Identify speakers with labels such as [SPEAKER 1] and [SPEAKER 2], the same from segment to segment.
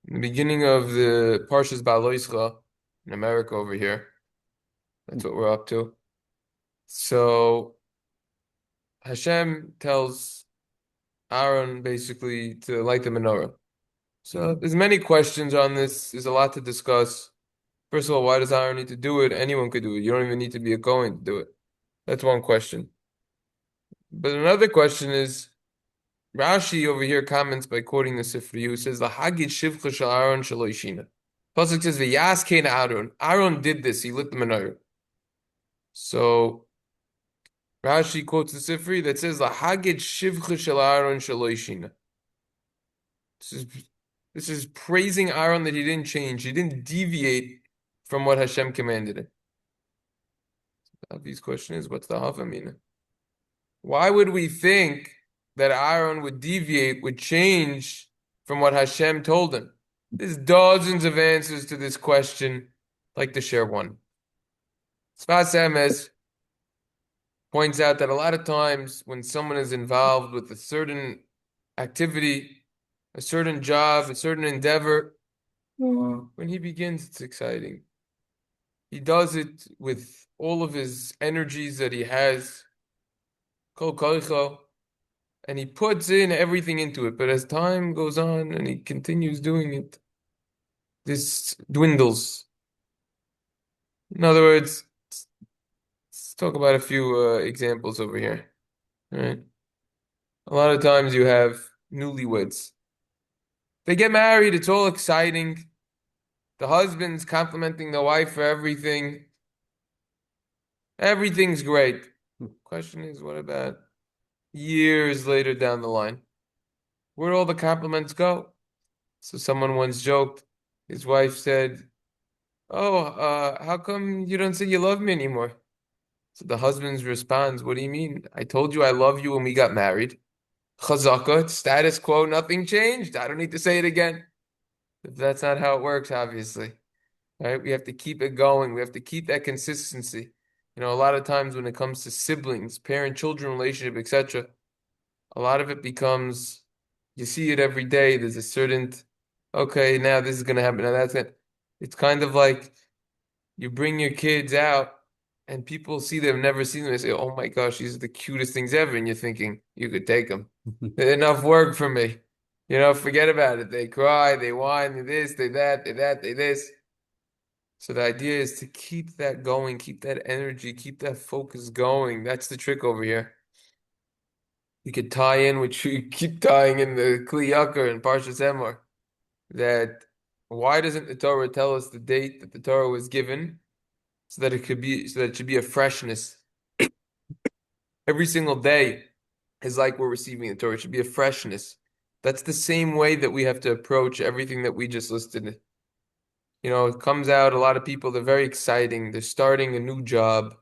[SPEAKER 1] In the beginning of the parshas Behaloscha in America over here. That's what we're up to. So Hashem tells Aaron basically to light the menorah. So there's many questions on this. There's a lot to discuss. First of all, why does Aaron need to do it? Anyone could do it. You don't even need to be a Kohen to do it. That's one question. But another question is, Rashi over here comments by quoting the Sifri, who says, "Lahagid shivcha shel Aaron shelo ishina." Pasuk says, "V'yas kein Aaron." Aaron did this. He lit the menorah. So Rashi quotes the Sifri that says, "Lahagid shivcha shel Aaron shelo ishina." This is this is praising Aaron that he didn't change. He didn't deviate from what Hashem commanded him. The obvious question is, what's the havamina? Why would we think that Aaron would deviate, would change from what Hashem told him? There's dozens of answers to this question. I'd like to share one. Sefas Emes points out that a lot of times when someone is involved with a certain activity, a certain job, a certain endeavor, when he begins, it's exciting. He does it with all of his energies that he has, and he puts in everything into it. But as time goes on and he continues doing it, this dwindles. In other words, let's talk about a few examples over here. All right. A lot of times you have newlyweds. They get married, it's all exciting. The husband's complimenting the wife for everything. Everything's great. Question is, what about years later down the line? Where'd all the compliments go? So someone once joked, his wife said, "Oh, how come you don't say you love me anymore?" So the husband responds, "What do you mean? I told you I love you when we got married. Chazaka, status quo, nothing changed. I don't need to say it again." But that's not how it works, obviously. Right? We have to keep it going. We have to keep that consistency. A lot of times when it comes to siblings, parent-children relationship, etc., a lot of it becomes, you see it every day. There's a certain, okay, now this is going to happen. Now that's it. It's kind of like you bring your kids out and people see them, never seen them. They say, "Oh my gosh, these are the cutest things ever." And you're thinking, you could take them. Enough work for me. Forget about it. They cry, they whine, they this, they that, they that, they this. So the idea is to keep that going, keep that energy, keep that focus going. That's the trick over here. You could tie in, which you keep tying in the Kli Yakar and parshas Emor, that why doesn't the Torah tell us the date that the Torah was given, so that it should be a freshness. Every single day is like we're receiving the Torah. It should be a freshness. That's the same way that we have to approach everything that we just listed. It comes out, a lot of people, they're very exciting. They're starting a new job.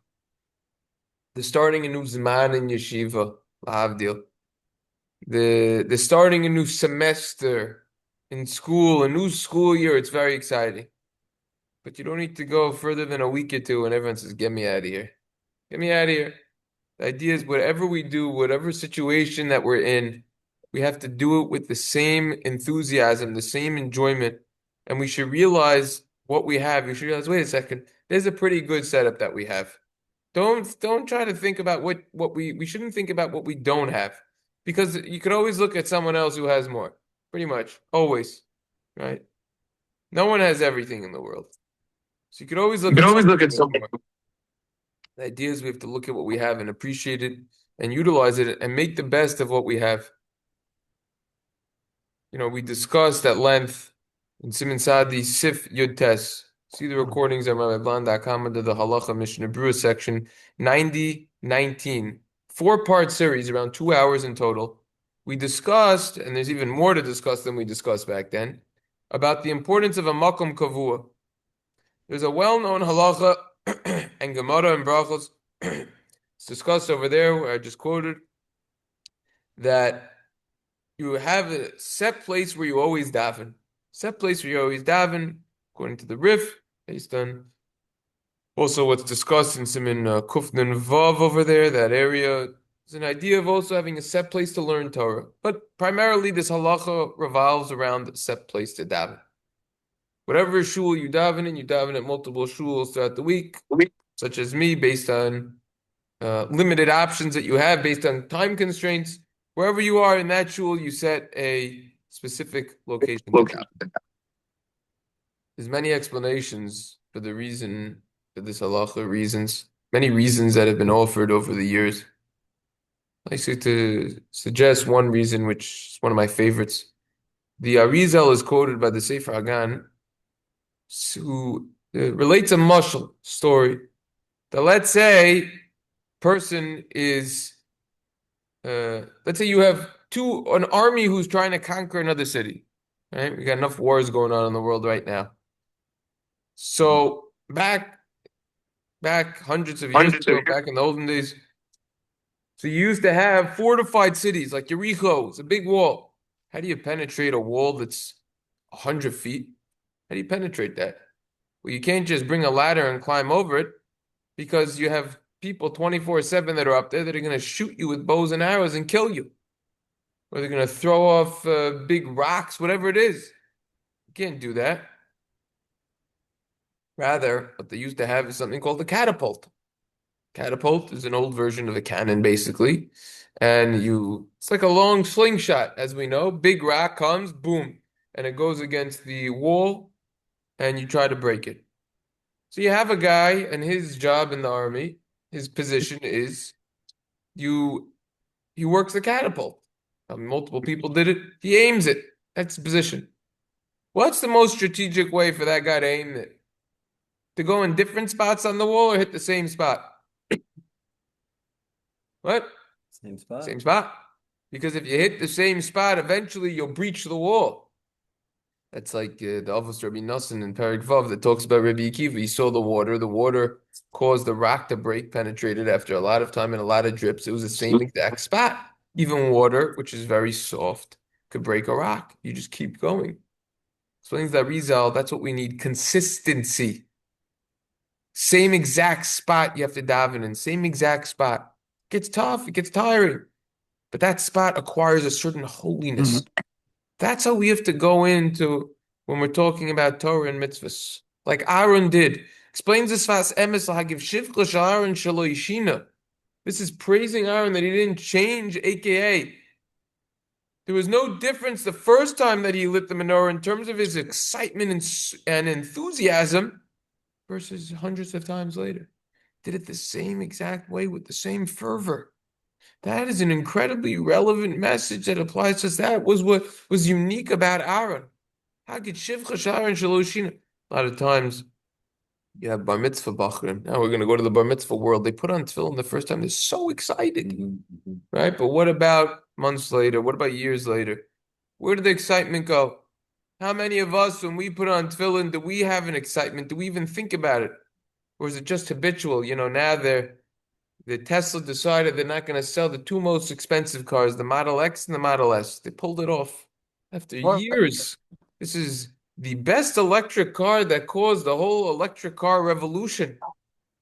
[SPEAKER 1] They're starting a new Zman in yeshiva, lahavdil. They're starting a new semester in school, a new school year. It's very exciting. But you don't need to go further than a week or two and everyone says, "Get me out of here. Get me out of here." The idea is whatever we do, whatever situation that we're in, we have to do it with the same enthusiasm, the same enjoyment. And we should realize what we have. We should realize, wait a second, there's a pretty good setup that we have. Don't try to think about what we shouldn't think about what we don't have. Because you could always look at someone else who has more. Pretty much. Always. Right? No one has everything in the world. So you could always
[SPEAKER 2] You
[SPEAKER 1] look
[SPEAKER 2] can
[SPEAKER 1] at
[SPEAKER 2] always
[SPEAKER 1] someone
[SPEAKER 2] look at
[SPEAKER 1] who has
[SPEAKER 2] something.
[SPEAKER 1] more. The idea is we have to look at what we have and appreciate it and utilize it and make the best of what we have. We discussed at length in Simon Sadi Sif Yud Tes. See the recordings on Ma'amadBlan.com under the Halacha Mishnah Berurah section 9019. 4-part series, around 2 hours in total. We discussed, and there's even more to discuss than we discussed back then, about the importance of a makom kavua. There's a well-known halacha and Gemara and brachos. It's discussed over there where I just quoted that you have a set place where you always daven. Set place where you always daven, according to the Rif, based on also what's discussed in Siman Kufnan Vav over there, that area. There's an idea of also having a set place to learn Torah. But primarily this halacha revolves around a set place to daven. Whatever shul you daven at multiple shuls throughout the week, such as me, based on limited options that you have, based on time constraints. Wherever you are in that shul, you set a specific location to daven. There's many explanations for the reason for this halacha, many reasons that have been offered over the years. I like to suggest one reason, which is one of my favorites. The Arizal is quoted by the Sefer Hagan, who relates a mashal story that, let's say, person is, let's say you have an army who's trying to conquer another city, right? We got enough wars going on in the world right now. So back hundreds of years ago, back in the olden days, so you used to have fortified cities like Jericho. It's a big wall. How do you penetrate a wall that's 100 feet? How do you penetrate that? Well, you can't just bring a ladder and climb over it, because you have people 24/7 that are up there that are going to shoot you with bows and arrows and kill you. Or they're going to throw off big rocks, whatever it is. You can't do that. Rather, what they used to have is something called a catapult. Catapult is an old version of a cannon, basically. And it's like a long slingshot, as we know. Big rock comes, boom, and it goes against the wall, and you try to break it. So you have a guy, and his job in the army, his position is, he works the catapult. Multiple people did it. He aims it. That's the position. What's the most strategic way for that guy to aim it? To go in different spots on the wall or hit the same spot? What?
[SPEAKER 2] Same spot.
[SPEAKER 1] Same spot. Because if you hit the same spot, eventually you'll breach the wall. That's like the Avos Rabbi Nosson in Perek Vav that talks about Rabbi Akiva. He saw the water caused the rock to break, penetrated after a lot of time and a lot of drips. It was the same exact spot. Even water, which is very soft, could break a rock. You just keep going. Explains that Rizal, that's what we need, consistency. Same exact spot you have to daven in, same exact spot. It gets tough, it gets tiring. But that spot acquires a certain holiness. That's how we have to go into when we're talking about Torah and mitzvos. Like Aaron did. Explains the Sefas Emes l'hagiv shivcha shel Aaron shelo yishina. This is praising Aaron that he didn't change, aka there was no difference the first time that he lit the menorah in terms of his excitement and enthusiasm versus hundreds of times later. Did it the same exact way with the same fervor. That is an incredibly relevant message that applies to us. That was what was unique about Aaron. A lot of times you have bar mitzvah bachrim. Now we're going to go to the bar mitzvah world. They put on tefillin the first time. They're so excited, right? But what about months later? What about years later? Where did the excitement go? How many of us, when we put on tefillin, do we have an excitement? Do we even think about it? Or is it just habitual? Now the Tesla decided they're not going to sell the two most expensive cars, the Model X and the Model S. They pulled it off after years. This is the best electric car that caused the whole electric car revolution.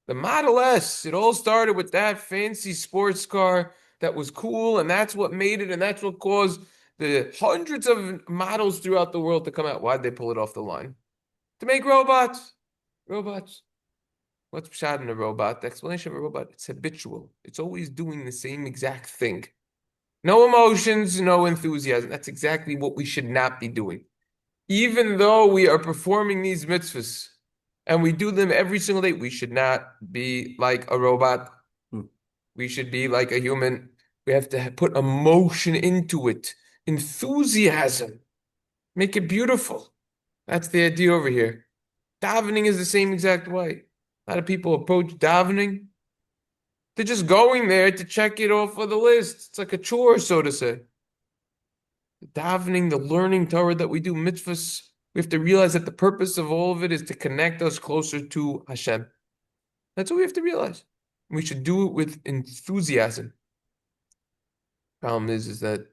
[SPEAKER 1] The Model S, it all started with that fancy sports car that was cool, and that's what made it, and that's what caused the hundreds of models throughout the world to come out. Why'd they pull it off the line? To make robots. Robots. What's pshat in a robot? The explanation of a robot, it's habitual. It's always doing the same exact thing. No emotions, no enthusiasm. That's exactly what we should not be doing. Even though we are performing these mitzvahs and we do them every single day, we should not be like a robot. We should be like a human. We have to put emotion into it, enthusiasm, make it beautiful. That's the idea over here. Davening is the same exact way. A lot of people approach davening. They're just going there to check it off of the list. It's like a chore, so to say. The davening, the learning Torah that we do, mitzvahs, we have to realize that the purpose of all of it is to connect us closer to Hashem. That's what we have to realize. We should do it with enthusiasm. Problem is that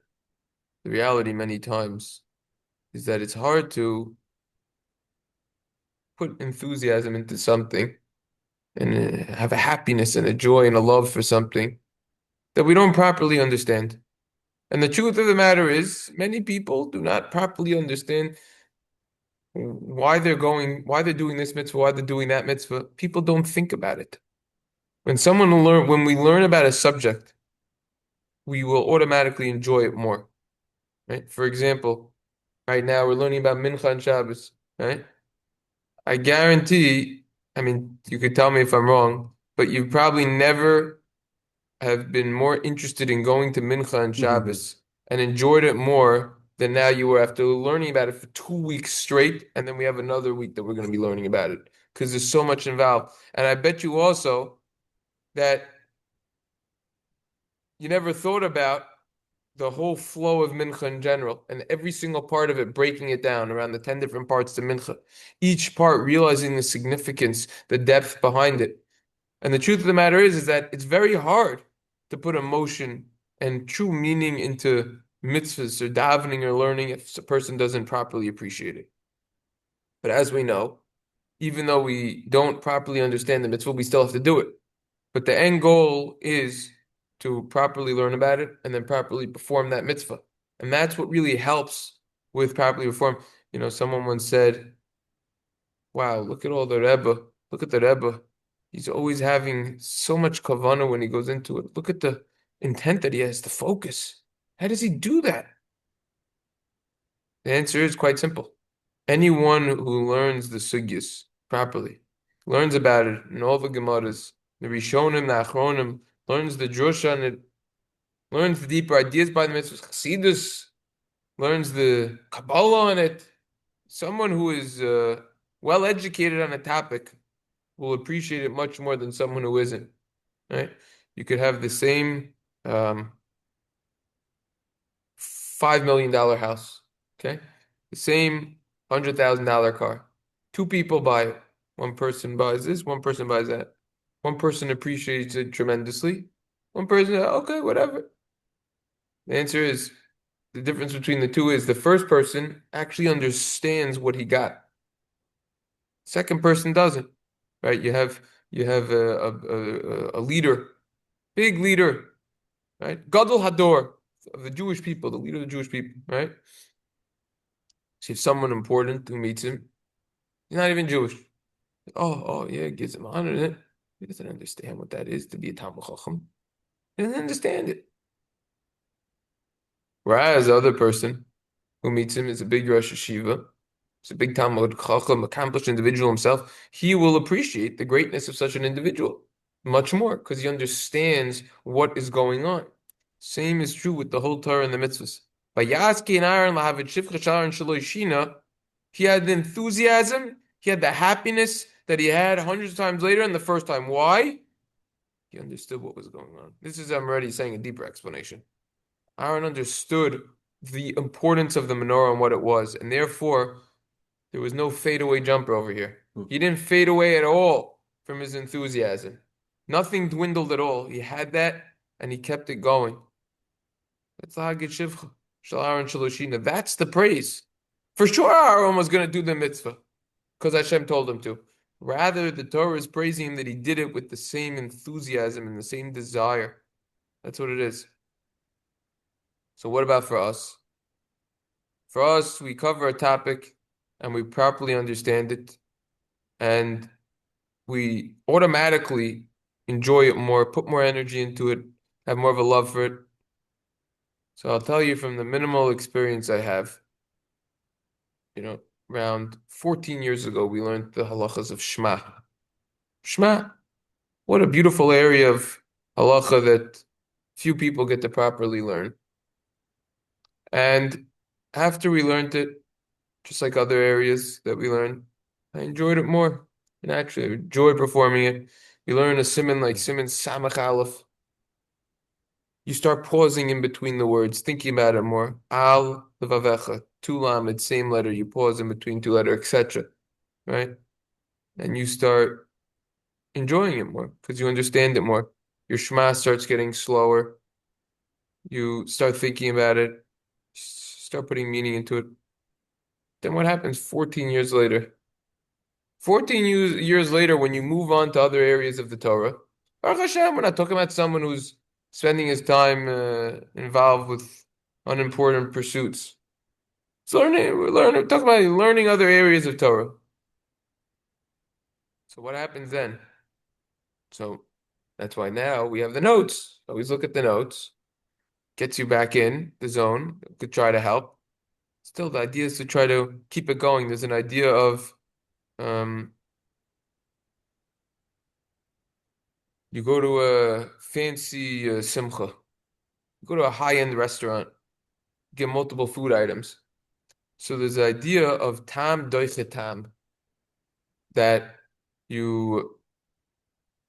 [SPEAKER 1] the reality many times is that it's hard to put enthusiasm into something and have a happiness and a joy and a love for something that we don't properly understand. And the truth of the matter is, many people do not properly understand why they're doing this mitzvah, why they're doing that mitzvah. People don't think about it. When we learn about a subject, we will automatically enjoy it more. Right? For example, right now we're learning about Mincha and Shabbos, right? I guarantee, I mean, you could tell me if I'm wrong, but you probably never have been more interested in going to Mincha and Shabbos and enjoyed it more than now you were after learning about it for 2 weeks straight, and then we have another week that we're going to be learning about it because there's so much involved. And I bet you also that you never thought about the whole flow of Mincha in general and every single part of it, breaking it down around the 10 different parts to Mincha, each part realizing the significance, the depth behind it. And the truth of the matter is that it's very hard to put emotion and true meaning into mitzvahs or davening or learning if a person doesn't properly appreciate it. But as we know, even though we don't properly understand the mitzvah, we still have to do it. But the end goal is to properly learn about it and then properly perform that mitzvah. And that's what really helps with properly perform. Someone once said, wow, look at all the Rebbe. Look at the Rebbe. He's always having so much kavanah when he goes into it. Look at the intent that he has, the focus. How does he do that? The answer is quite simple. Anyone who learns the sugyas properly, learns about it in all the Gemaras, the Rishonim, the Achronim, learns the drush on it, learns the deeper ideas by the mitzvos, chiddush, learns the Kabbalah on it. Someone who is well educated on a topic will appreciate it much more than someone who isn't. Right? You could have the same $5 million house, okay? The same $100,000 car. Two people buy it. One person buys this, one person buys that. One person appreciates it tremendously. One person, okay, whatever. The answer is, the difference between the two is the first person actually understands what he got. Second person doesn't, right? You have a leader, big leader, right? Gadol Hador of the Jewish people, the leader of the Jewish people, right? See if someone important who meets him, he's not even Jewish. Oh, yeah, gives him honor. He doesn't understand what that is to be a Talmid Chacham. He doesn't understand it. Whereas the other person who meets him is a big Rosh Yeshiva, he's a big Talmid Chacham, accomplished individual himself. He will appreciate the greatness of such an individual much more because he understands what is going on. Same is true with the whole Torah and the mitzvahs. He had the enthusiasm, he had the happiness that he had hundreds of times later and the first time. Why? He understood what was going on. I'm already saying a deeper explanation. Aaron understood the importance of the menorah and what it was, and therefore there was no fadeaway jumper over here. He didn't fade away at all from his enthusiasm. Nothing dwindled at all. He had that and he kept it going. That's the praise. For sure, Aaron was going to do the mitzvah because Hashem told him to. Rather, the Torah is praising him that he did it with the same enthusiasm and the same desire. That's what it is. So what about for us? For us, we cover a topic and we properly understand it, and we automatically enjoy it more, put more energy into it, have more of a love for it. So I'll tell you from the minimal experience I have, around 14 years ago, we learned the halachas of Shema. Shema, what a beautiful area of halacha that few people get to properly learn. And after we learned it, just like other areas that we learned, I enjoyed it more. And actually, I enjoyed performing it. You learn a siman like siman samach aleph. You start pausing in between the words, thinking about it more. Al levavecha, two lamed, same letter. You pause in between two letters, etc. Right? And you start enjoying it more because you understand it more. Your shema starts getting slower. You start thinking about it. Start putting meaning into it. Then what happens 14 years later? 14 years later, when you move on to other areas of the Torah, Baruch Hashem, we're not talking about someone who's spending his time involved with unimportant pursuits. We're talking about learning other areas of Torah. So what happens then? So that's why now we have the notes. Always look at the notes. Gets you back in the zone. Could try to help. Still, the idea is to try to keep it going. There's an idea of you go to a fancy simcha. You go to a high-end restaurant. Get multiple food items. So there's the idea of tam doiche tam, that you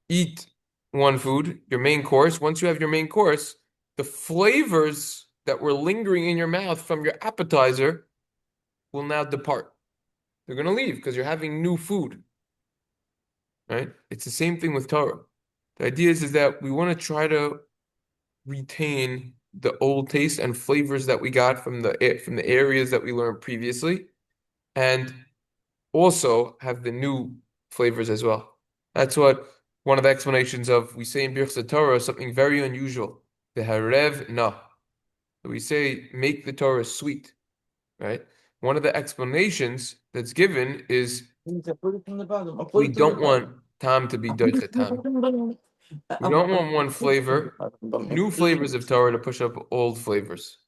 [SPEAKER 1] eat one food, your main course. Once you have your main course, the flavors that were lingering in your mouth from your appetizer will now depart. They're going to leave because you're having new food, right? It's the same thing with Torah. The idea is that we want to try to retain the old taste and flavors that we got from the areas that we learned previously, and also have the new flavors as well. That's what one of the explanations of we say in Birchas Torah something very unusual. The harev na. We say make the Torah sweet, right? One of the explanations that's given is we don't want tam to be doiche tam. We don't want one flavor, new flavors of Torah to push up old flavors.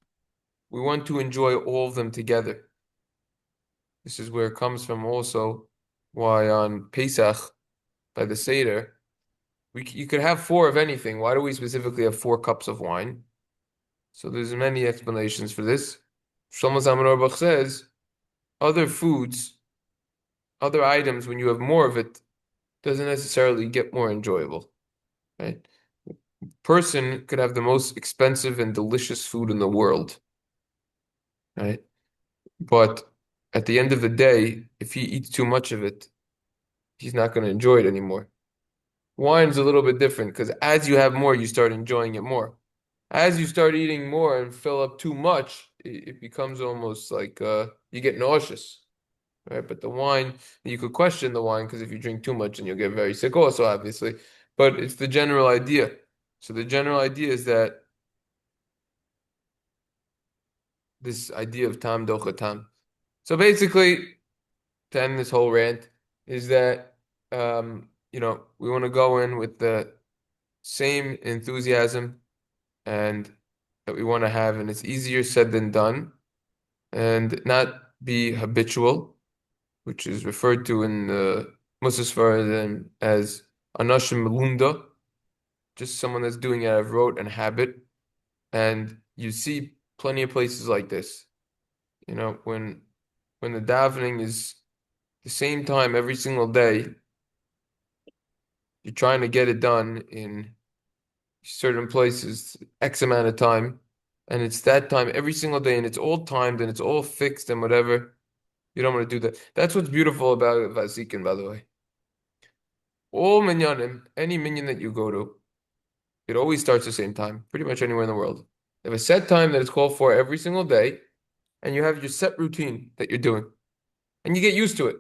[SPEAKER 1] We want to enjoy all of them together. This is where it comes from also why on Pesach, by the Seder, you could have 4 of anything. Why do we specifically have 4 cups of wine? So there's many explanations for this. Shlomo Zalman Auerbach says, other foods, other items, when you have more of it, doesn't necessarily get more enjoyable, right? Person could have the most expensive and delicious food in the world, right? But at the end of the day, if he eats too much of it, he's not going to enjoy it anymore. Wine's a little bit different because as you have more, you start enjoying it more. As you start eating more and fill up too much, it becomes almost like you get nauseous, right? But the wine, you could question the wine because if you drink too much, and you'll get very sick also, obviously. But it's the general idea. So the general idea is that this idea of tam docha tam. So basically, to end this whole rant, is that we want to go in with the same enthusiasm and that we want to have, and it's easier said than done, and not be habitual, which is referred to in the Musaf as anashim melunda, just someone that's doing it out of rote and habit. And you see plenty of places like this. When the davening is the same time every single day, you're trying to get it done in certain places X amount of time, and it's that time every single day, and it's all timed and it's all fixed and whatever. You don't want to do that. That's what's beautiful about Vasikin, by the way. All minyanim, any minyan that you go to, it always starts the same time, pretty much anywhere in the world. They have a set time that is called for every single day, and you have your set routine that you're doing, and you get used to it.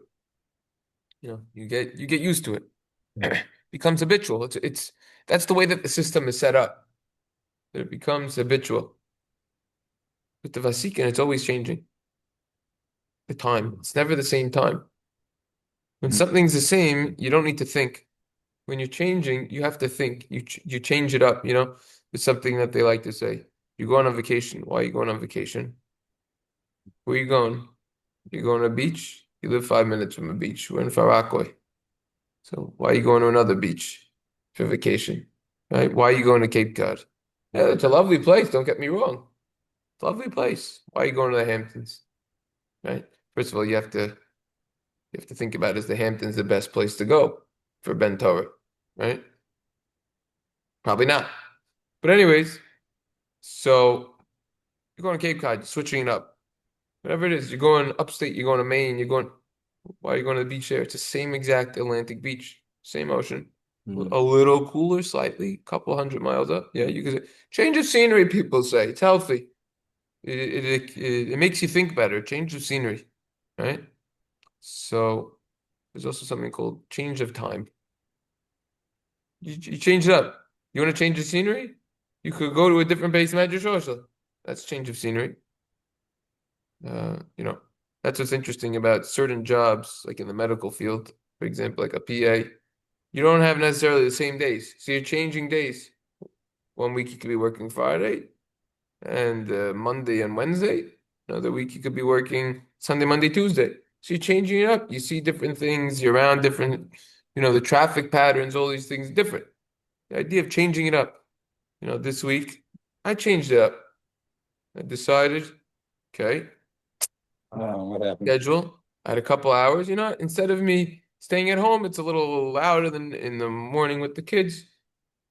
[SPEAKER 1] You get used to it. Becomes habitual. It's that's the way that the system is set up. That it becomes habitual. With the Vasikin, it's always changing. The time. It's never the same time. When something's the same, you don't need to think. When you're changing, you have to think. You change it up, It's something that they like to say. You go on vacation. Why are you going on vacation? Where are you going? You're going to a beach? You live 5 minutes from a beach. We're in Farakwe. So why are you going to another beach for vacation? Right? Why are you going to Cape Cod? Yeah, it's a lovely place, don't get me wrong. It's a lovely place. Why are you going to the Hamptons? Right? First of all, you have to think about, is the Hamptons the best place to go for Ben Torah? Right? Probably not. But anyways, so you're going to Cape Cod, you're switching it up. Whatever it is, you're going upstate, you're going to Maine, why are you going to the beach there? It's the same exact Atlantic beach, same ocean. A little cooler, slightly, couple 100 miles up. Yeah, you could say change of scenery, people say. It's healthy. It makes you think better. Change of scenery, right? So there's also something called change of time. You change it up. You want to change the scenery? You could go to a different Beis Medrash also. That's change of scenery. That's what's interesting about certain jobs, like in the medical field, for example, like a PA. You don't have necessarily the same days, so you're changing days. 1 week you could be working Friday and Monday and Wednesday. Another week you could be working Sunday, Monday, Tuesday. So you're changing it up. You see different things. You're around different, the traffic patterns, all these things different. The idea of changing it up. This week I changed it up. I decided, okay,
[SPEAKER 2] What happened?
[SPEAKER 1] schedule. I had a couple hours. Instead of me staying at home, it's a little louder than in the morning with the kids.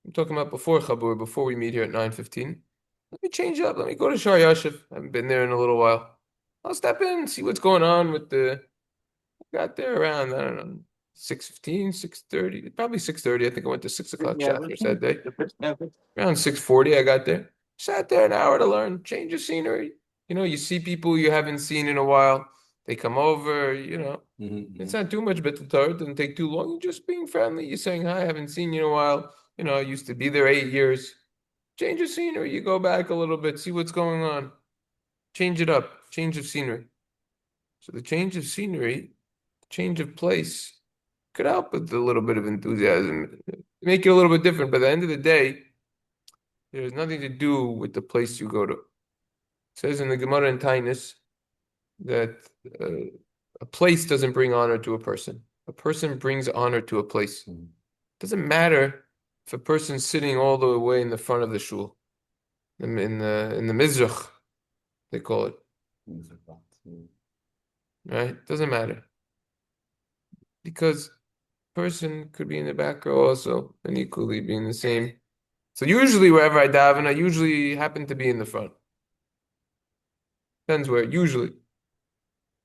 [SPEAKER 1] I'm talking about before Chabur, before we meet here at 9:15. Let me change it up. Let me go to Shar Yashiv. I haven't been there in a little while. I'll step in, see what's going on with the. Got there around, I don't know, 6:15, 6:30, probably 6:30. I think I went to 6 o'clock chapters that day. Around 6:40, I got there. Sat there an hour to learn, change of scenery. You see people you haven't seen in a while. They come over, It's not too much, but the Torah doesn't take too long. You're just being friendly. You're saying, hi, I haven't seen you in a while. I used to be there 8 years. Change of scenery. You go back a little bit, see what's going on. Change it up. Change of scenery. So the change of scenery, change of place could help with a little bit of enthusiasm. Make it a little bit different. But at the end of the day, there's nothing to do with the place you go to. It says in the Gemara in Tainus that a place doesn't bring honor to a person. A person brings honor to a place. It doesn't matter if a person's sitting all the way in the front of the shul, in the mizrach, they call it. Right? Doesn't matter. Because person could be in the back row also and equally be in the same. So usually wherever I daven, I usually happen to be in the front. Depends where. Usually.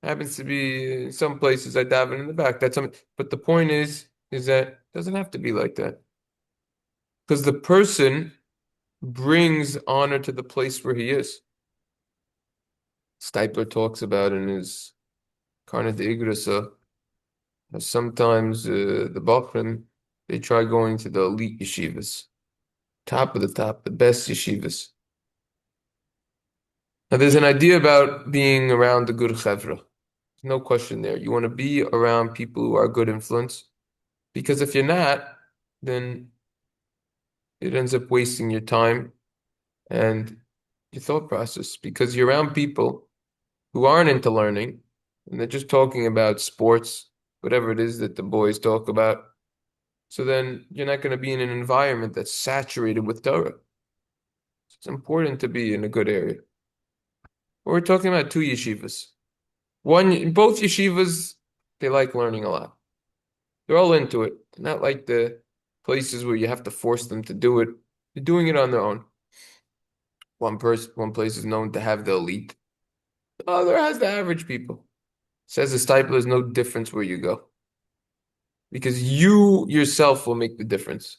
[SPEAKER 1] Happens to be in some places I daven in the back. But the point is that it doesn't have to be like that. Because the person brings honor to the place where he is. Stipler talks about in his Karna de Igrasa, sometimes the Bachrim, they try going to the elite yeshivas, top of the top, the best yeshivas. Now, there's an idea about being around the good chevra. No question there. You want to be around people who are good influence, because if you're not, then it ends up wasting your time and your thought process, because you're around people who aren't into learning and they're just talking about sports, whatever it is that the boys talk about. So then you're not going to be in an environment that's saturated with Torah. It's important to be in a good area. We're talking about two yeshivas. Both yeshivas, they like learning a lot. They're all into it. Not like the places where you have to force them to do it. They're doing it on their own. One place is known to have the elite. The other has the average people. Says the Stipler, there's no difference where you go. Because you yourself will make the difference.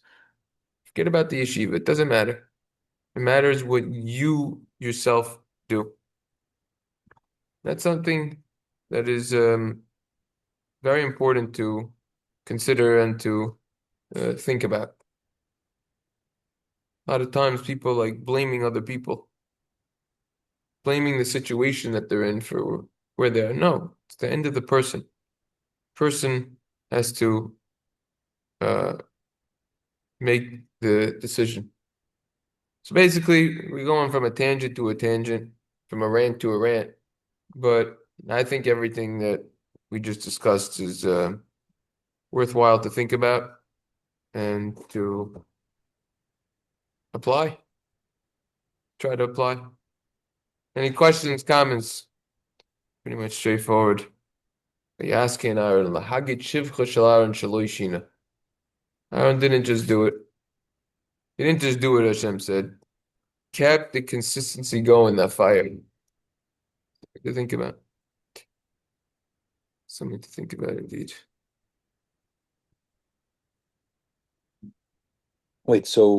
[SPEAKER 1] Forget about the yeshiva. It doesn't matter. It matters what you yourself do. That's something that is very important to consider and to think about. A lot of times people like blaming other people, blaming the situation that they're in for where they are. No, it's the end of the person. Person has to make the decision. So basically, we're going from a tangent to a tangent, from a rant to a rant. But I think everything that we just discussed is worthwhile to think about and to apply. Try to apply. Any questions, comments? Pretty much straightforward. Yaskin Aaron, lahagit shivcha shel Aaron shelo yishina. Aaron didn't just do it. He didn't just do it, Hashem said. Kept the consistency going, that fire. To think about. Something to think about indeed.
[SPEAKER 2] Wait, so